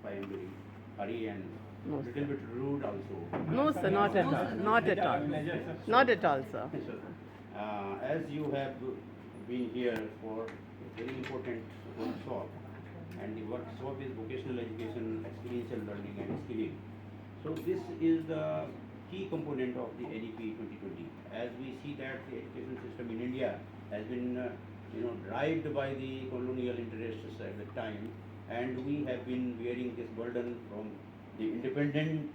I am very hurry and No, little bit rude also. No, sir, not at all. Not at all. Not at all, sir. So, as you have been here for a very important workshop, and the workshop is Vocational Education, Experiential Learning and Skilling. So this is the key component of the NEP 2020. As we see that the education system in India has been driven by the colonial interests at the time, and we have been bearing this burden from the independent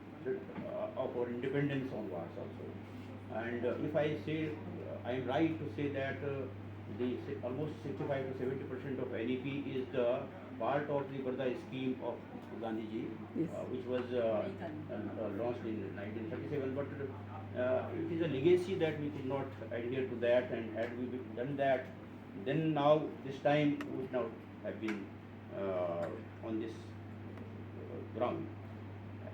of our independence onwards also. And if I say, I am right to say that the almost 65 to 70% of NEP is the part of the Barda scheme of Gandhiji, Yes. which was launched in 1937. But it is a legacy that we could not adhere to that, and had we done that, then now this time we would now have been on this ground.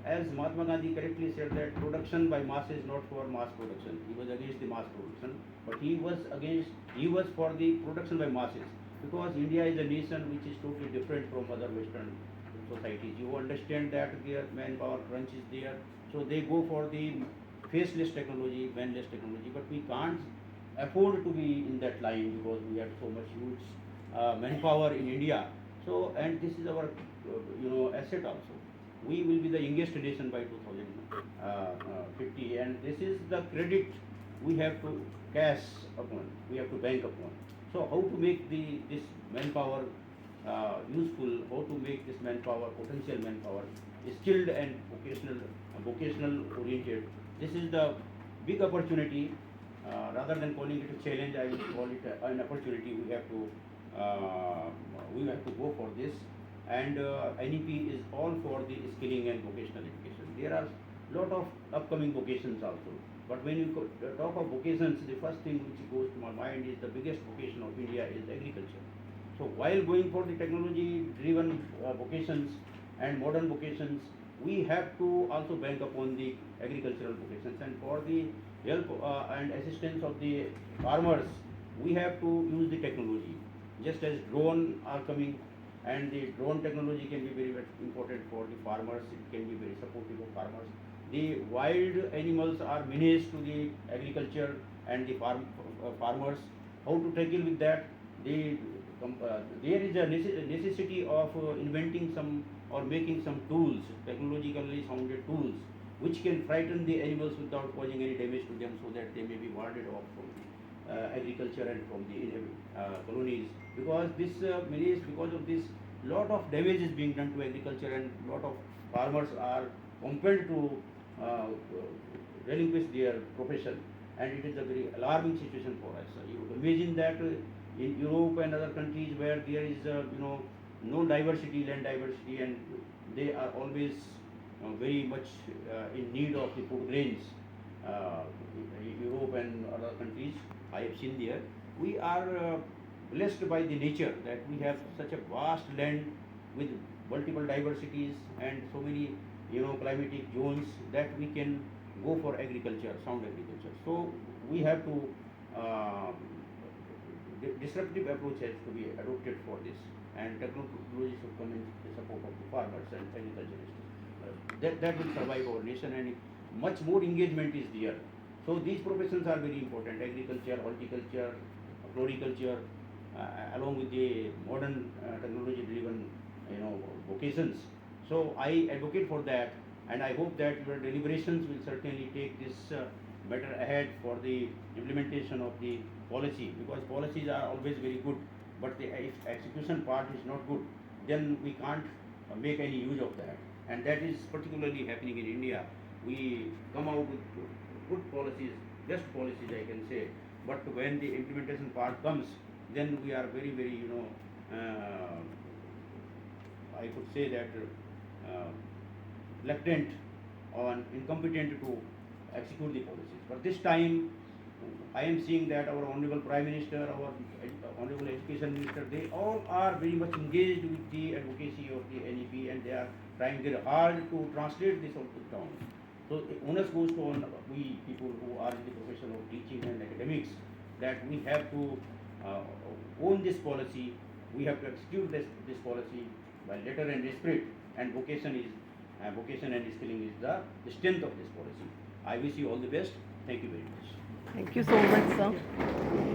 As Mahatma Gandhi correctly said that production by mass is not for mass production. He was against the mass production, but he was for the production by masses, because India is a nation which is totally different from other Western societies. You understand that their manpower crunch is there, so they go for the faceless technology, manless technology, but we can't afford to be in that line because we have so much huge manpower in India. So, and this is our asset also. We will be the youngest nation by 2050, and this is the credit we have to cash upon, we have to bank upon. So how to make this manpower useful, how to make this manpower, potential manpower, skilled and vocational oriented. This is the big opportunity. Rather than calling it a challenge, I will call it an opportunity. We have to go for this. And NEP is all for the skilling and vocational education. There are lot of upcoming vocations also. But when you talk of vocations, the first thing which goes to my mind is the biggest vocation of India is agriculture. So while going for the technology-driven vocations and modern vocations, we have to also bank upon the agricultural vocations. And for the help and assistance of the farmers, we have to use the technology. Just as drones are coming, and the drone technology can be very, very important for the farmers. It can be very supportive of farmers. The wild animals are menace to the agriculture and the farmers. How to tackle with that? There is a necessity of inventing some or making some tools, technologically sounded tools, which can frighten the animals without causing any damage to them, so that they may be warded off from the agriculture and from the colonies. Because this menace, because of this, lot of damage is being done to agriculture, and lot of farmers are compelled to relinquish their profession, and it is a very alarming situation for us. You imagine that in Europe and other countries where there is no diversity, land diversity, and they are always very much in need of the food grains. Europe and other countries I have seen there, we are blessed by the nature that we have such a vast land with multiple diversities and so many climatic zones that we can go for agriculture, sound agriculture. So we have to disruptive approach has to be adopted for this, and technology should come in the support of the farmers and agriculturists. That will survive our nation, and much more engagement is there. So these professions are very important: agriculture, horticulture, floriculture, along with the modern technology-driven vocations. So I advocate for that, and I hope that your deliberations will certainly take this matter ahead for the implementation of the policy, because policies are always very good, but the execution part is not good, then we can't make any use of that. And that is particularly happening in India. We come out with good policies, best policies I can say, but when the implementation part comes, then we are very, very, I could say that reluctant or incompetent to execute the policies. But this time, I am seeing that our Honorable Prime Minister, our Honorable Education Minister, they all are very much engaged with the advocacy of the NEP, and they are trying very hard to translate this out to ground. So onus goes to on we people who are in the profession of teaching and academics, that we have to own this policy, we have to execute this policy by letter and spirit, and vocation and skilling is the strength of this policy. I wish you all the best. Thank you very much. Thank you so much, sir.